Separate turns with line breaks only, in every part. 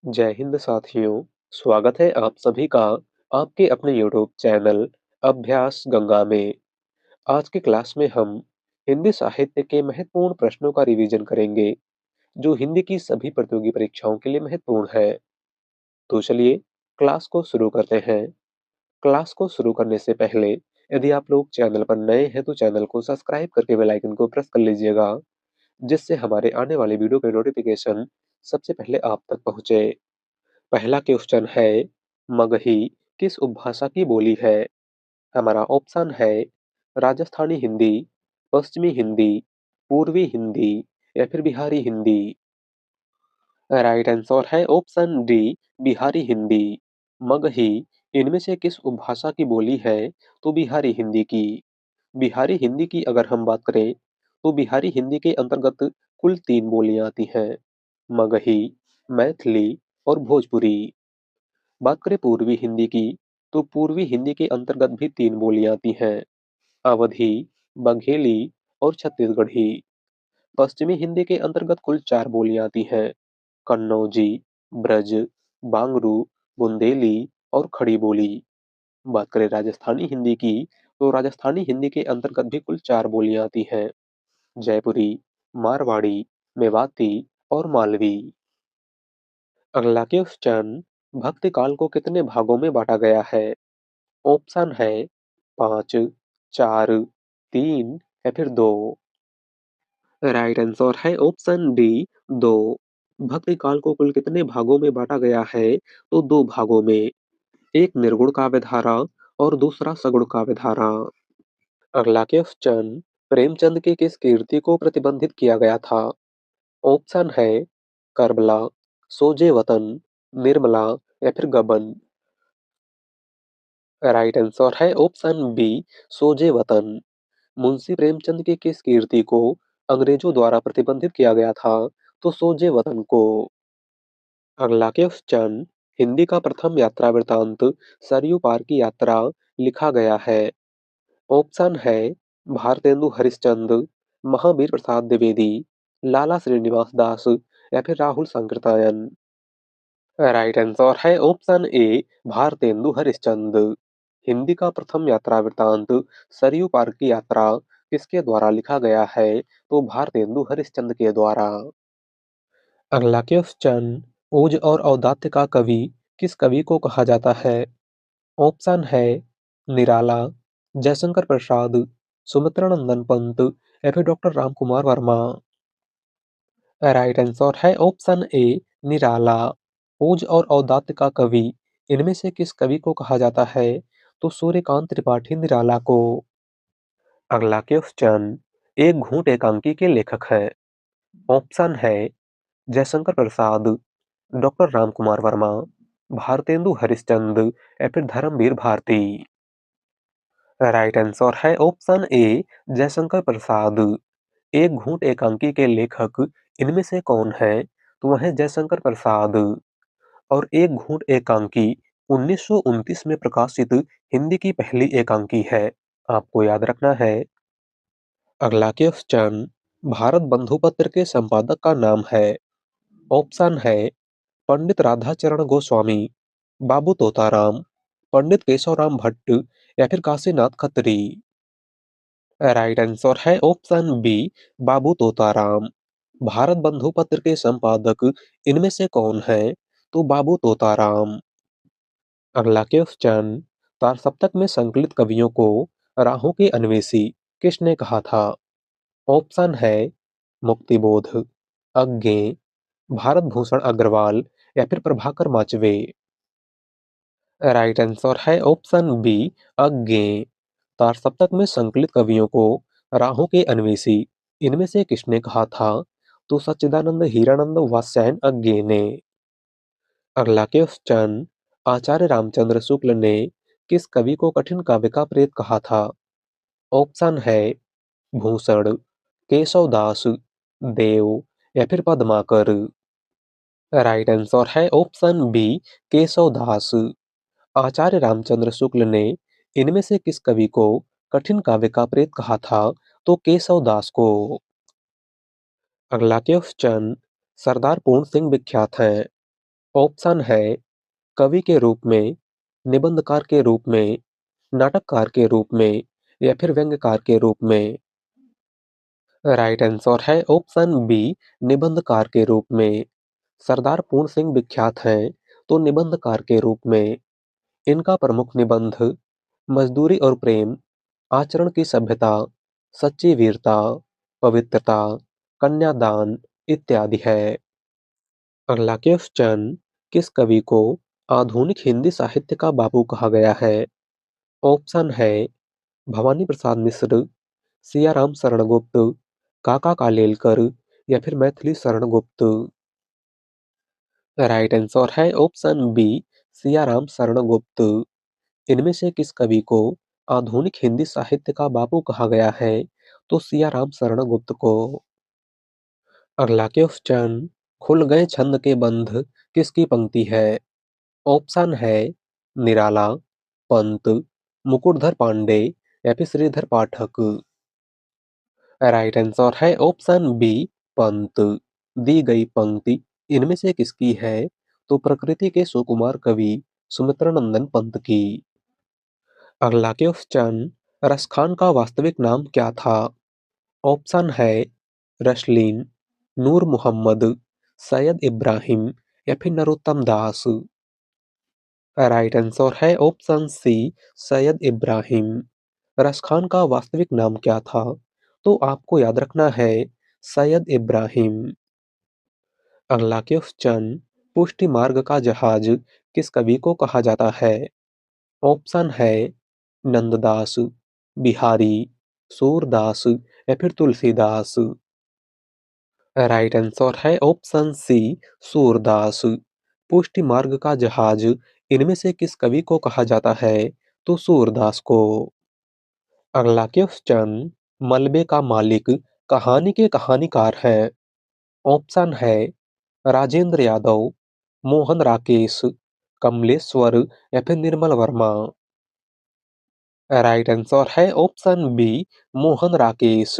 जय हिंद साथियों, स्वागत है आप सभी का आपके अपने यूट्यूब चैनल अभ्यास गंगा में। आज की क्लास में हम हिंदी साहित्य के महत्वपूर्ण प्रश्नों का रिवीजन करेंगे, जो हिंदी की सभी प्रतियोगी परीक्षाओं के लिए महत्वपूर्ण है। तो चलिए क्लास को शुरू करते हैं। क्लास को शुरू करने से पहले यदि आप लोग चैनल पर नए हैं तो चैनल को सब्सक्राइब करके बेल आइकन को प्रेस कर लीजिएगा, जिससे हमारे आने वाले वीडियो के नोटिफिकेशन सबसे पहले आप तक पहुंचे। पहला क्वेश्चन है, मगही किस उपभाषा की बोली है? हमारा ऑप्शन है राजस्थानी हिंदी, पश्चिमी हिंदी, पूर्वी हिंदी या फिर बिहारी हिंदी। राइट आंसर है ऑप्शन डी, बिहारी हिंदी। मगही इनमें से किस उपभाषा की बोली है? तो बिहारी हिंदी की। बिहारी हिंदी की अगर हम बात करें तो बिहारी हिंदी के अंतर्गत कुल 3 बोलियां आती हैं, मगही, मैथिली और भोजपुरी। बात करें पूर्वी हिंदी की, तो पूर्वी हिंदी के अंतर्गत भी 3 बोलियां आती हैं, अवधी, बघेली और छत्तीसगढ़ी। पश्चिमी हिंदी के अंतर्गत कुल 4 बोलियां आती हैं, कन्नौजी, ब्रज, बांगरू, बुंदेली और खड़ी बोली। बात करें राजस्थानी हिंदी की, तो राजस्थानी हिंदी के अंतर्गत भी कुल 4 बोलियां आती हैं, जयपुरी, मारवाड़ी, मेवाती और मालवी। अगला क्वेश्चन, भक्ति काल को कितने भागों में बांटा गया है? ऑप्शन है 5, 4, 3 या फिर 2। राइट आंसर है ऑप्शन डी, 2। भक्ति काल को कुल कितने भागों में बांटा गया है? तो 2 भागों में, एक निर्गुण काव्य धारा और दूसरा सगुण काव्य धारा। अगला क्वेश्चन, प्रेमचंद की किस कीर्ति को प्रतिबंधित किया गया था? ऑप्शन है करबला, सोजे वतन, निर्मला या फिर गबन। राइट आंसर है ऑप्शन बी, सोजे वतन। मुंशी प्रेमचंद की किस कीर्ति को अंग्रेजों द्वारा प्रतिबंधित किया गया था? तो सोजे वतन को। अगला क्वेश्चन, हिंदी का प्रथम यात्रा वृतांत सरयू पार की यात्रा लिखा गया है। ऑप्शन है भारतेंदु हरिश्चंद्र, महावीर प्रसाद द्विवेदी, लाला श्रीनिवास दास या फिर राहुल सांकृत्यायन। राइट आंसर है ऑप्शन ए, भारतेंदु हरिश्चंद्र। हिंदी का प्रथम यात्रा वृतांत सरयू पार की यात्रा किसके द्वारा लिखा गया है? तो भारतेंदु हरिश्चंद्र के द्वारा। अगला क्वेश्चन, ओज और औदात्य का कवि किस कवि को कहा जाता है? ऑप्शन है निराला, जयशंकर प्रसाद, सुमित्रा नंदन पंत या फिर doctor Ramkumar Verma. Right answer है ऑप्शन ए, निराला। ओज और औदात्य का कवि इनमें से किस कवि को कहा जाता है? तो सूर्यकांत त्रिपाठी निराला को। अगला क्वेश्चन, एक घूंट एकांकी के लेखक हैं। ऑप्शन है जयशंकर प्रसाद, डॉक्टर रामकुमार वर्मा, भारतेंदु हरिश्चंद्र या फिर धर्मवीर भारती। राइट आंसर है ऑप्शन ए, जयशंकर प्रसाद। एक घूंट एकांकी के लेखक इनमें से कौन है? तो वह है जयशंकर प्रसाद। और एक घूंट एकांकी 1929 में प्रकाशित हिंदी की पहली एकांकी है, आपको याद रखना है। अगला क्वेश्चन, भारत बंधु पत्र के संपादक का नाम है। ऑप्शन है पंडित राधाचरण गोस्वामी, बाबू तोताराम, पंडित केशवराम भट्ट या फिर काशीनाथ खत्री। राइट आंसर है ऑप्शन बी, बाबू तोताराम। भारत बंधु पत्र के संपादक इनमें से कौन है? तो बाबू तोताराम। अगला क्वेश्चन, तार सप्तक में संकलित कवियों को राहों के अन्वेषी किसने कहा था? ऑप्शन है मुक्तिबोध, अज्ञे, भारत भूषण अग्रवाल या फिर प्रभाकर माचवे। राइट आंसर है ऑप्शन बी, अज्ञे। तार सप्तक में संकलित कवियों को राहों के अन्वेषी इनमें से किसने कहा था? तो सच्चिदानंद हीरानंद वात्स्यायन अज्ञे ने। अगला क्वेश्चन, आचार्य रामचंद्र शुक्ल ने किस कवि को कठिन काव्य का प्रेत कहा था? ऑप्शन है भूषण, केशवदास, देव या फिर पद्माकर। राइट आंसर है ऑप्शन बी, केशवदास। आचार्य रामचंद्र शुक्ल ने इनमें से किस कवि को कठिन काव्य का प्रेत कहा था? तो केशवदास को। अगला क्वेश्चन, सरदार पूर्ण सिंह विख्यात हैं। ऑप्शन है कवि के रूप में, निबंधकार के रूप में, नाटककार के रूप में या फिर व्यंग्यकार के रूप में। राइट आंसर है ऑप्शन बी, निबंधकार के रूप में। सरदार पूर्ण सिंह विख्यात हैं तो निबंधकार के रूप में। इनका प्रमुख निबंध मजदूरी और प्रेम, आचरण की सभ्यता, सच्ची वीरता, पवित्रता, कन्यादान इत्यादि है। अगला क्वेश्चन, किस कवि को आधुनिक हिंदी साहित्य का बाबू कहा गया है? ऑप्शन है भवानी प्रसाद मिश्र, सियाराम शरण गुप्त, काका कालेलकर या फिर मैथिली शरण गुप्त। राइट आंसर है ऑप्शन बी, सियाराम शरण गुप्त। इनमें से किस कवि को आधुनिक हिंदी साहित्य का बाबू कहा गया है? तो सियाराम शरण गुप्त को। अगला क्वेश्चन, खुल गए छंद के बंध किसकी पंक्ति है? ऑप्शन है निराला, पंत, मुकुटधर पांडे या फिर श्रीधर पाठक। राइट आंसर है ऑप्शन बी, पंत। दी गई पंक्ति इनमें से किसकी है? तो प्रकृति के सुकुमार कवि सुमित्रानंदन पंत की। अगला क्वेश्चन, रसखान का वास्तविक नाम क्या था? ऑप्शन है रसलीन, नूर मोहम्मद, सैयद इब्राहिम या फिर नरोत्तम दास। राइट आंसर है ऑप्शन सी, सैयद इब्राहिम। रसखान का वास्तविक नाम क्या था? तो आपको याद रखना है सैयद इब्राहिम। अगला क्वेश्चन, पुष्टि मार्ग का जहाज किस कवि को कहा जाता है? ऑप्शन है नंददास, बिहारी, सूरदास या फिर तुलसीदास। राइट आंसर है ऑप्शन सी, सूरदास। पुष्टि मार्ग का जहाज इनमें से किस कवि को कहा जाता है? तो सूरदास को। अगला क्वेश्चन, मलबे का मालिक कहानी के कहानीकार है? ऑप्शन है राजेंद्र यादव, मोहन राकेश, कमलेश्वर या फिर निर्मल वर्मा। राइट आंसर है ऑप्शन बी, मोहन राकेश।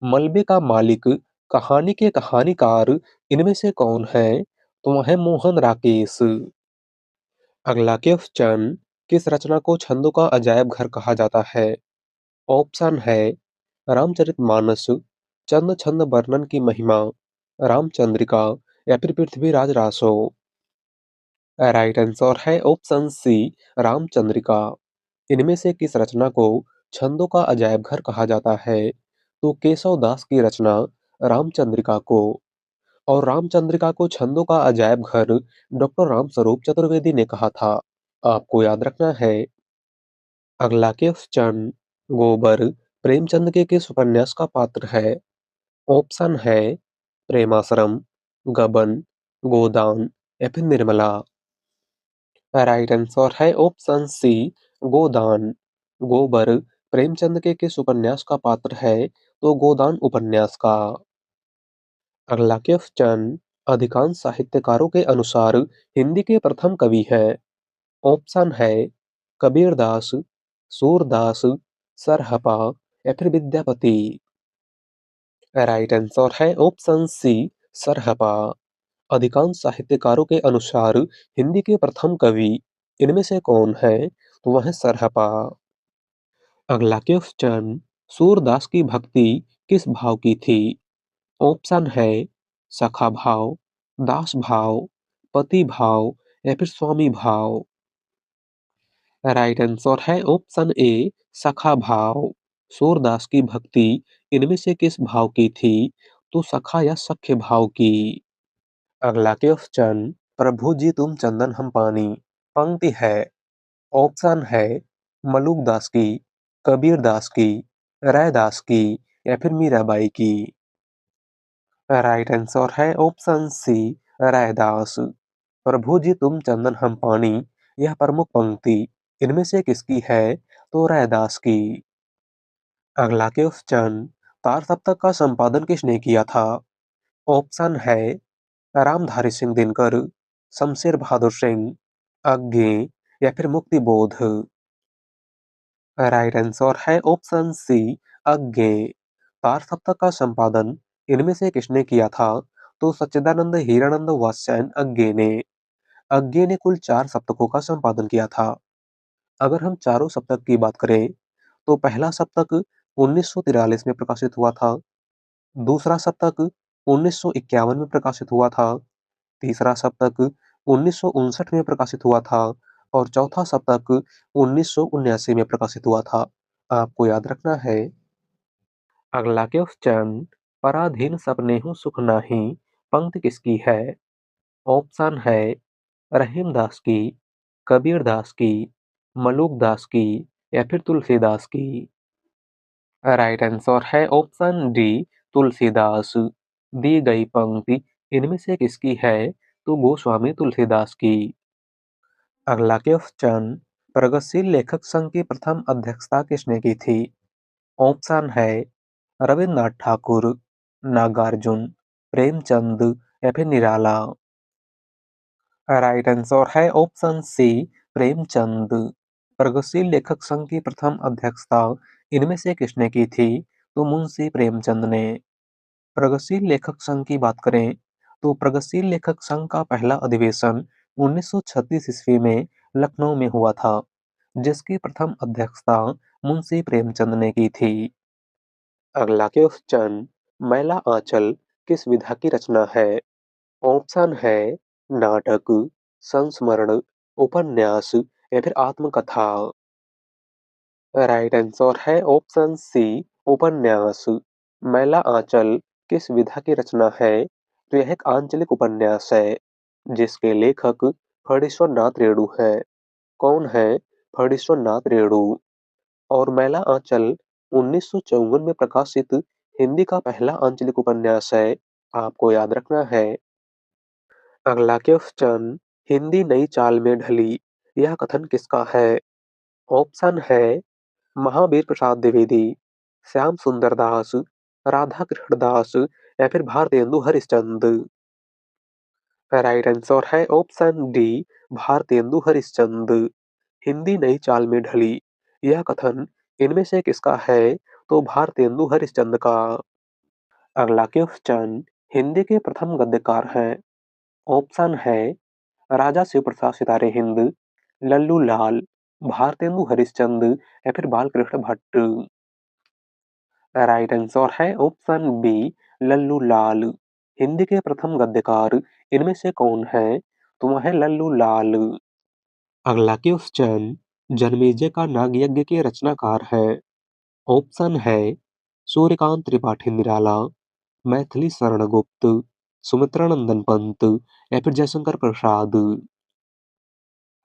मलबे का मालिक कहानी के कहानीकार इनमें से कौन है? तो वह है मोहन राकेश। अगला क्वेश्चन, किस रचना को छंदों का अजायब घर कहा जाता है? ऑप्शन है रामचरितमानस, चंद छंद वर्णन की महिमा, रामचंद्रिका या फिर पृथ्वीराज रासो। राइट आंसर है ऑप्शन सी, रामचंद्रिका। इनमें से किस रचना को छंदों का अजायब घर कहा जाता है? तो केशव दास की रचना रामचंद्रिका को। और रामचंद्रिका को छंदों का अजायब घर डॉक्टर रामस्वरूप चतुर्वेदी ने कहा था। आपको याद रखना है। अगला क्वेश्चन, गोबर प्रेमचंद के किस उपन्यास का पात्र है? ऑप्शन है प्रेमाश्रम, गबन, गोदान या फिर निर्मला। राइट आंसर है ऑप्शन सी, गोदान। गोबर प्रेमचंद के किस उपन्यास का पात्र है? तो गोदान उपन्यास का। अगला क्वेश्चन, अधिकांश साहित्यकारों के अनुसार हिंदी के प्रथम कवि हैं। ऑप्शन है कबीरदास, सूरदास, सरहपा या फिर विद्यापति। राइट आंसर है ऑप्शन सी, सरहपा। अधिकांश साहित्यकारों के अनुसार हिंदी के प्रथम कवि इनमें से कौन है? तो वह है सरहपा। अगला क्वेश्चन, सूरदास की भक्ति किस भाव की थी? ऑप्शन है सखा भाव, दास भाव, पति भाव या फिर स्वामी भाव। राइट आंसर है ऑप्शन ए, सखा भाव। सूरदास की भक्ति इनमें से किस भाव की थी? तो सखा या सख्य भाव की। अगला क्वेश्चन, प्रभु जी तुम चंदन हम पानी पंक्ति है। ऑप्शन है मलुक दास की, कबीर दास की, रैदास की या फिर मीराबाई की। राइट आंसर है ऑप्शन सी, रैदास। प्रभु जी तुम चंदन हम पानी यह प्रमुख पंक्ति इनमें से किसकी है? तो रैदास की। अगला क्वेश्चन, तार सप्तक का संपादन किसने किया था? ऑप्शन है रामधारी सिंह दिनकर, शमशेर बहादुर सिंह, अज्ञे या फिर मुक्तिबोध। राइट आंसर है ऑप्शन सी, अज्ञे। तार सप्तक का संपादन इनमें से किसने किया था? तो सच्चिदानंद हीरानंद वात्स्यायन अज्ञे ने। अज्ञे ने कुल 4 सप्तकों का संपादन किया था। अगर हम चारों सप्तक की बात करें, तो पहला सप्तक 1943 में प्रकाशित हुआ था, दूसरा सप्तक 1951 में प्रकाशित हुआ था, तीसरा सप्तक 1959 में प्रकाशित हुआ था और चौथा सप्तक 1979 में प्रकाशित हुआ था। आपको याद रखना है। अगला क्वेश्चन, पराधीन सपने हूँ सुख नाही, पंक्ति किसकी है? ऑप्शन है रहीमदास की, कबीरदास की, मलूकदास की या फिर तुलसीदास की। राइट आंसर है ऑप्शन डी, तुलसीदास। दी गई पंक्ति इनमें से किसकी है? तो गोस्वामी तुलसीदास की। अगला क्वेश्चन, प्रगतिशील लेखक संघ की प्रथम अध्यक्षता किसने की थी? ऑप्शन है रविन्द्रनाथ ठाकुर, नागार्जुन, प्रेमचंद या फिर निराला। राइट आंसर है ऑप्शन सी, प्रेमचंद। प्रगतिशील लेखक संघ की प्रथम अध्यक्षता इनमें से किसने की थी? तो मुंशी प्रेमचंद ने। प्रगतिशील लेखक संघ की बात करें, तो प्रगतिशील लेखक संघ का पहला अधिवेशन 1936 ईस्वी में लखनऊ में हुआ था, जिसकी प्रथम अध्यक्षता मुंशी प्रेमचंद ने की थी। अगला क्वेश्चन, मैला आंचल किस विधा की रचना है? ऑप्शन है नाटक, संस्मरण, उपन्यास या फिर आत्मकथा। राइट आंसर है ऑप्शन सी, उपन्यास। मैला आंचल किस विधा की रचना है? तो यह एक आंचलिक उपन्यास है, जिसके लेखक फणीश्वर नाथ रेणु है। कौन है? फणीश्वर नाथ रेणु। और मैला आंचल 1954 में प्रकाशित हिंदी का पहला आंचलिक उपन्यास है। आपको याद रखना है। अगला क्वेश्चन, हिंदी नई चाल में ढली, यह कथन किसका है? ऑप्शन है महावीर प्रसाद द्विवेदी, श्याम सुंदर दास, राधा कृष्ण दास या फिर भारतेंदु हरिश्चंद्र। राइट आंसर है ऑप्शन डी, भारतेंदु हरिश्चंद्र। हिंदी नई चाल में ढली, यह कथन इनमें से किसका है? तो भारतेंदु हरिश्चंद्र का। अगला क्वेश्चन, हिंदी के प्रथम गद्यकार हैं। ऑप्शन है राजा शिव प्रसाद सितारे हिंद, लल्लू लाल, भारतेंदु हरिश्चंद्र या फिर बालकृष्ण भट्ट। राइट आंसर है ऑप्शन बी, लल्लू लाल। हिंदी के प्रथम गद्यकार इनमें से कौन है? तो वह है लल्लू लाल। अगला क्वेश्चन, जन्मेजय का नागयज्ञ के रचनाकार है। ऑप्शन है सूर्यकांत त्रिपाठी निराला, मैथिली शरण गुप्त, सुमित्रा नंदन पंत या फिर जयशंकर प्रसाद।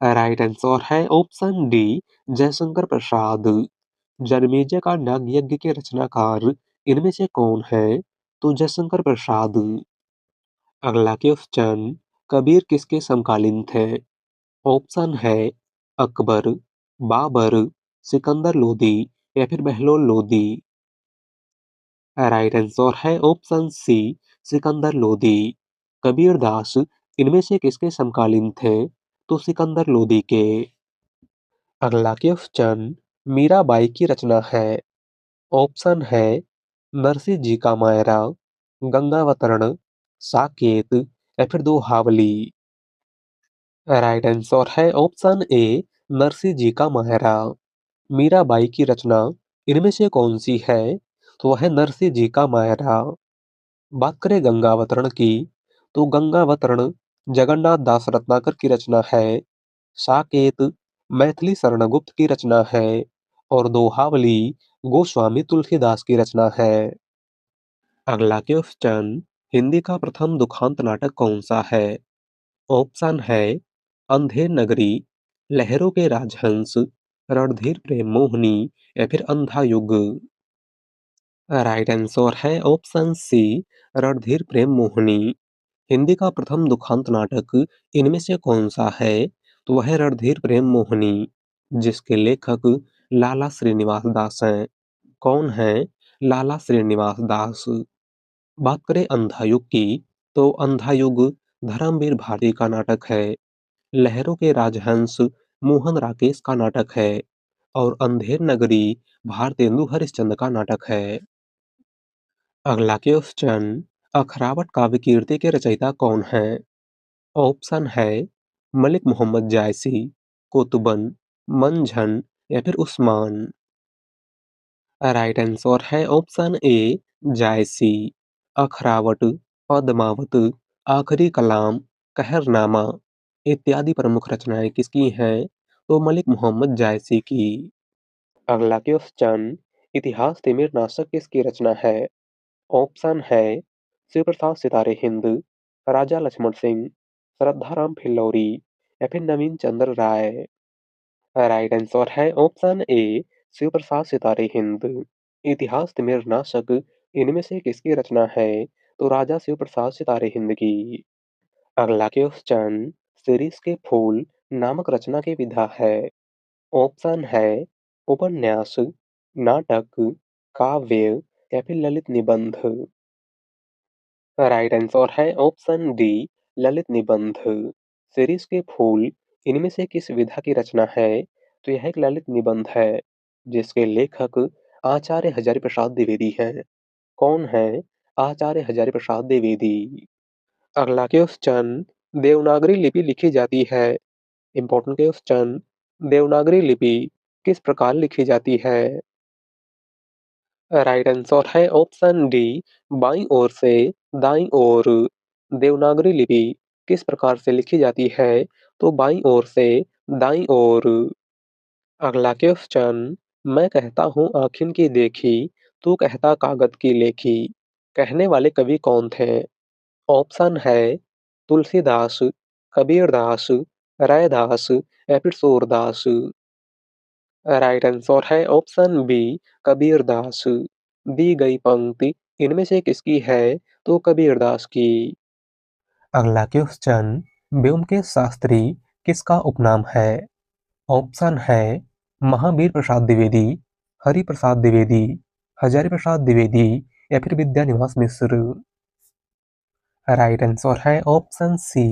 राइट आंसर है ऑप्शन डी, जयशंकर प्रसाद। जन्मेजय का नागयज्ञ के रचनाकार इनमें से कौन है? तो जयशंकर प्रसाद। अगला क्वेश्चन, कबीर किसके समकालीन थे? ऑप्शन है अकबर, बाबर, सिकंदर लोदी या फिर बहलोल लोदी। राइट आंसर है ऑप्शन सी, सिकंदर लोदी। कबीरदास इनमें से किसके समकालीन थे? तो सिकंदर लोदी के। अगला क्वेश्चन, मीराबाई की रचना है। ऑप्शन है नरसिंह जी का मायरा, गंगावतरण, साकेत या फिर दोहावली। राइट आंसर है ऑप्शन ए, नरसिंह जी का मायरा। मीराबाई की रचना इनमें से कौन सी है? तो वह है नरसिंह जी का मायरा। बात करें गंगावतरण की, तो गंगावतरण जगन्नाथ दास रत्नाकर की रचना है। साकेत मैथिली शरणगुप्त की रचना है और दोहावली गोस्वामी तुलसीदास की रचना है। अगला क्वेश्चन, हिंदी का प्रथम दुखांत नाटक कौन सा है? ऑप्शन है अंधेर नगरी, लहरों के राजहंस, रणधीर प्रेम मोहिनी या फिर अंधा युग। राइट आंसर है ऑप्शन सी, रणधीर प्रेम मोहिनी। हिंदी का प्रथम दुखांत नाटक इनमें से कौन सा है? तो वह है रणधीर प्रेम मोहिनी, जिसके लेखक लाला श्रीनिवास दास हैं। कौन है? लाला श्रीनिवास दास। बात करें अंधायुग की, तो अंधायुग धर्मवीर भारती का नाटक है। लहरों के राजहंस मोहन राकेश का नाटक है और अंधेर नगरी भारतेंदु हरिश्चंद्र का नाटक है। अगला क्वेश्चन, अखरावत काव्य कीर्ति के रचयिता कौन है? ऑप्शन है मलिक मोहम्मद जायसी, कुतुबन, मंझन या फिर उस्मान। राइट आंसर है ऑप्शन ए जायसी। अखरावट, पद्मावत, आखिरी कलाम, कहरनामा इत्यादि प्रमुख रचनाएं किसकी हैं? तो मलिक मोहम्मद जायसी की। अगला क्वेश्चन, इतिहास तिमिरनाशक किसकी रचना है? ऑप्शन है शिव प्रसाद सितारे हिंद, राजा लक्ष्मण सिंह, श्रद्धाराम फिल्लौरी या फिर नवीन चंद्र राय। राइट आंसर है ऑप्शन ए शिव प्रसाद सितारे हिंद। इतिहास तिमिरनाशक इनमें से किसकी रचना है? तो राजा शिव प्रसाद सितारे हिंद की। अगला क्वेश्चन, शिरीष के फूल नामक रचना की विधा है? ऑप्शन है उपन्यास, नाटक, काव्य या फिर ललित निबंध। राइट आंसर है ऑप्शन डी ललित निबंध। शिरीष के फूल इनमें से किस विधा की रचना है? तो यह एक ललित निबंध है जिसके लेखक आचार्य हजारी प्रसाद द्विवेदी हैं। कौन है आचार्य हजारी प्रसाद द्विवेदी? अगला क्वेश्चन, देवनागरी लिपि लिखी जाती है। इंपॉर्टेंट क्वेश्चन, देवनागरी लिपि किस प्रकार लिखी जाती है? राइट आंसर है ऑप्शन डी बाईं ओर से दाईं ओर। देवनागरी लिपि किस प्रकार से लिखी जाती है? तो बाईं ओर से दाईं ओर। अगला क्वेश्चन, मैं कहता हूँ आँखिन की देखी, तू कहता कागज की लेखी कहने वाले कवि कौन थे? ऑप्शन है तुलसीदास, कबीरदास, रैदास या फिर सूरदास। राइट आंसर है ऑप्शन बी कबीरदास। दी गई पंक्ति इनमें से किसकी है? तो कबीरदास की। अगला क्वेश्चन, ब्योमकेश शास्त्री किसका उपनाम है? ऑप्शन है महावीर प्रसाद द्विवेदी, हरि प्रसाद द्विवेदी, हजारी प्रसाद द्विवेदी या फिर विद्यानिवास मिश्र। राइट आंसर है ऑप्शन सी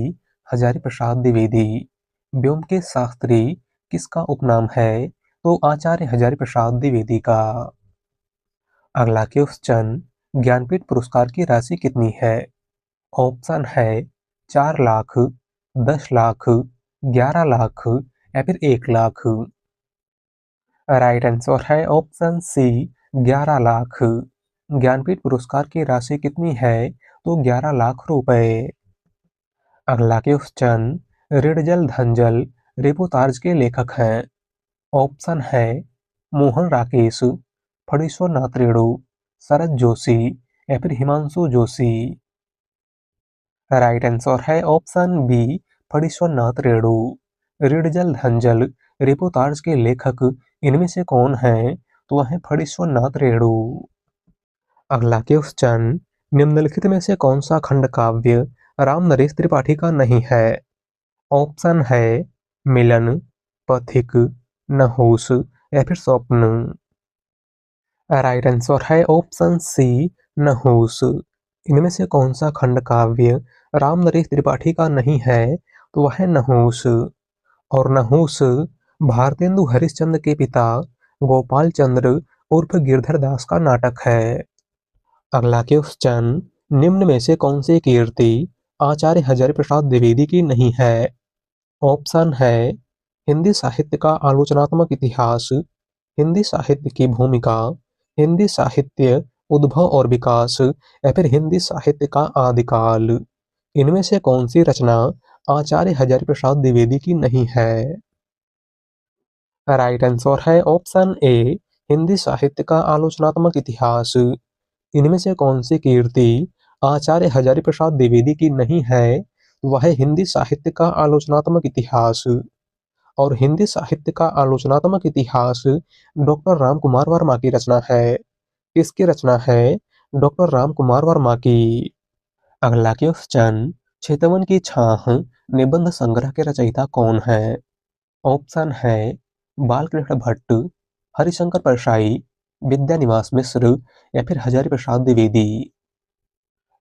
हजारी प्रसाद द्विवेदी। ब्योमकेश शास्त्री किसका उपनाम है? तो आचार्य हजारी प्रसाद द्विवेदी का। अगला क्वेश्चन, ज्ञानपीठ पुरस्कार की राशि कितनी है? ऑप्शन है 4 लाख, 10 लाख, 11 लाख या फिर 1 लाख। राइट आंसर है ऑप्शन सी 11 लाख। ज्ञानपीठ पुरस्कार की राशि कितनी है? तो 11 लाख रुपए। अगला क्वेश्चन, ऋणजल धनजल रिपोर्ताज के लेखक हैं। ऑप्शन है मोहन राकेश, फणीश्वर नाथ रेणु, शरद जोशी या फिर हिमांशु जोशी। राइट आंसर है option B Phanishwar Nath Renu. ऋणजल धनजल reportage के लेखक इनमें से कौन है? तो वह है फणीश्वर नाथ रेणु। अगला क्वेश्चन, निम्नलिखित में से कौन सा खंड काव्य राम नरेश त्रिपाठी का नहीं है? ऑप्शन है मिलन, पथिक, नहुस या फिर स्वप्न। राइट आंसर है ऑप्शन सी नहुस। इनमें से कौन सा खंड काव्य राम नरेश त्रिपाठी का नहीं है? तो वह है नहुस। और नहुस भारतेंदु हरिश्चंद्र के पिता गोपाल चंद्र उर्फ गिरधर दास का नाटक है। अगला क्वेश्चन, निम्न में से कौन सी कीर्ति आचार्य हजारी प्रसाद द्विवेदी की नहीं है? ऑप्शन है हिंदी साहित्य का आलोचनात्मक इतिहास, हिंदी साहित्य की भूमिका, हिंदी साहित्य उद्भव और विकास या फिर हिंदी साहित्य का आदिकाल। इनमें से कौन सी रचना आचार्य हजारी प्रसाद द्विवेदी की नहीं है? राइट आंसर है ऑप्शन ए हिंदी साहित्य का आलोचनात्मक इतिहास। इनमें से कौन सी कीर्ति आचार्य हजारी प्रसाद द्विवेदी की नहीं है? वह हिंदी साहित्य का आलोचनात्मक इतिहास। और हिंदी साहित्य का आलोचनात्मक इतिहास डॉक्टर राम कुमार वर्मा की रचना है। किसकी रचना है? डॉक्टर राम कुमार वर्मा की। अगला क्वेश्चन, चितवन की छाह निबंध संग्रह के रचयिता कौन है? ऑप्शन है बालकृष्ण भट्ट, हरिशंकर परसाई, विद्यानिवास मिश्र या फिर हजारी प्रसाद द्विवेदी।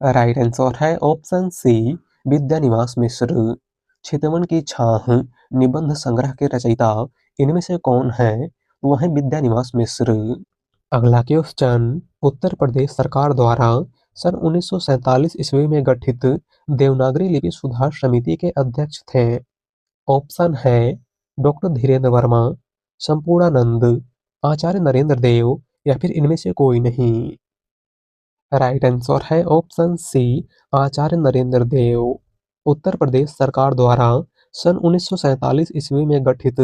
राइट आंसर है ऑप्शन सी विद्यानिवास मिश्र। चितवन की छाह निबंध संग्रह के रचयिता इनमें से कौन है? वह है विद्यानिवास मिश्र। अगला क्वेश्चन, उत्तर प्रदेश सरकार द्वारा सन 1947 ईस्वी में गठित देवनागरी लिपि सुधार समिति के अध्यक्ष थे। ऑप्शन है डॉक्टर धीरेन्द्र वर्मा, संपूर्णानंद, आचार्य नरेंद्र देव या फिर इनमें से कोई नहीं। राइट आंसर है ऑप्शन सी, आचार्य नरेंद्र देव। उत्तर प्रदेश सरकार द्वारा सन 1947 ईस्वी में गठित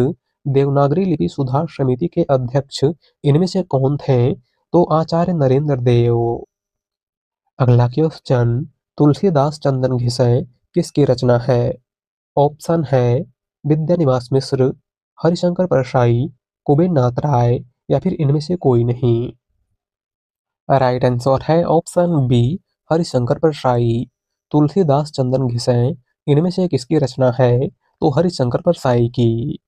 देवनागरी लिपि सुधार समिति के अध्यक्ष इनमें से कौन थे? तो आचार्य नरेंद्र देव। अगला क्वेश्चन, तुलसीदास चंदन घिसै किसकी रचना है? ऑप्शन है विद्यानिवास मिश्र, हरिशंकर परसाई, कुबेर नाथ राय या फिर इनमें से कोई नहीं। राइट आंसर है ऑप्शन बी, हरिशंकर परसाई। तुलसीदास चंदन घिसै इनमें से किसकी रचना है? तो हरिशंकर परसाई की।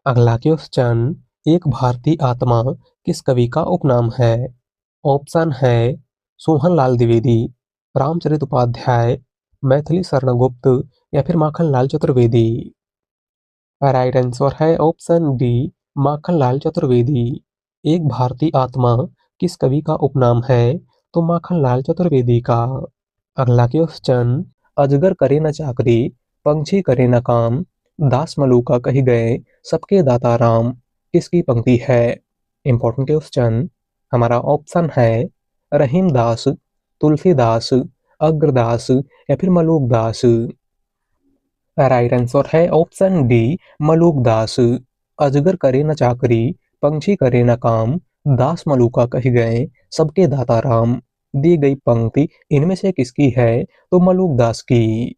अगला क्वेश्चन, एक भारतीय आत्मा किस कवि का उपनाम है? ऑप्शन है सोहनलाल द्विवेदी, रामचरित उपाध्याय, मैथिली शरण गुप्त या फिर माखनलाल चतुर्वेदी। राइट आंसर है ऑप्शन डी, माखनलाल चतुर्वेदी। एक भारतीय आत्मा किस कवि का उपनाम है? तो माखनलाल चतुर्वेदी का। अगला क्वेश्चन, अजगर करे न चाकरी, पंछी करे न काम, दास मलूका कही गए सबके दाता राम, किसकी पंक्ति है? Important question. हमारा ऑप्शन है रहीम दास, तुलसीदास, अग्रदास या फिर मलूक दास। राइट आंसर है ऑप्शन डी, मलूक दास। अजगर करे न चाकरी, पंछी करे न काम, दास मलूका कही गए सबके दाता राम, दी गई पंक्ति इनमें से किसकी है? तो मलूक दास की।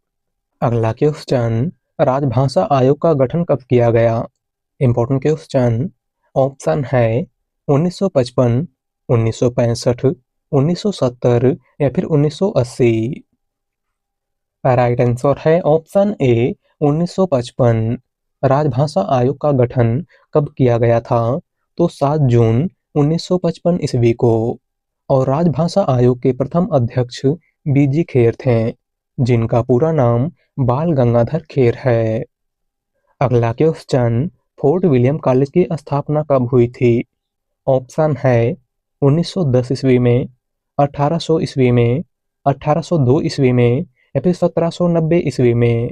अगला क्वेश्चन, राजभाषा आयोग का गठन कब किया गया? Important question. ऑप्शन है 1955, 1965, 1970 या फिर 1980। राइट आंसर है ऑप्शन ए, 1955। राजभाषा आयोग का गठन कब किया गया था? तो 7 जून 1955 ईस्वी को। और राजभाषा आयोग के प्रथम अध्यक्ष बीजी खेर थे, जिनका पूरा नाम बाल गंगाधर खेर है। अगला क्वेश्चन, फोर्ट विलियम कॉलेज की स्थापना कब हुई थी? ऑप्शन है 1910 ईस्वी में, 1800 ईस्वी में, 1802 ईस्वी में या फिर 1790 ईस्वी में।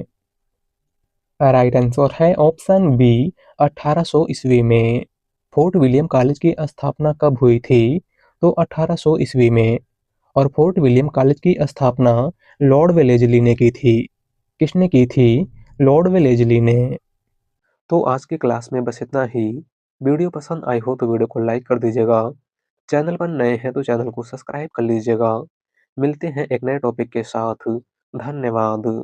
राइट आंसर है ऑप्शन बी, 1800 ईस्वी में। फोर्ट विलियम कॉलेज की स्थापना कब हुई थी? तो 1800 ईस्वी में। और फोर्ट विलियम कॉलेज की स्थापना लॉर्ड वेलेजली ने की थी। किसने की थी? लॉर्ड वेलेजली ने। तो आज की क्लास में बस इतना ही। वीडियो पसंद आई हो तो वीडियो को लाइक कर दीजिएगा। चैनल पर नए हैं तो चैनल को सब्सक्राइब कर लीजिएगा। मिलते हैं एक नए टॉपिक के साथ। धन्यवाद।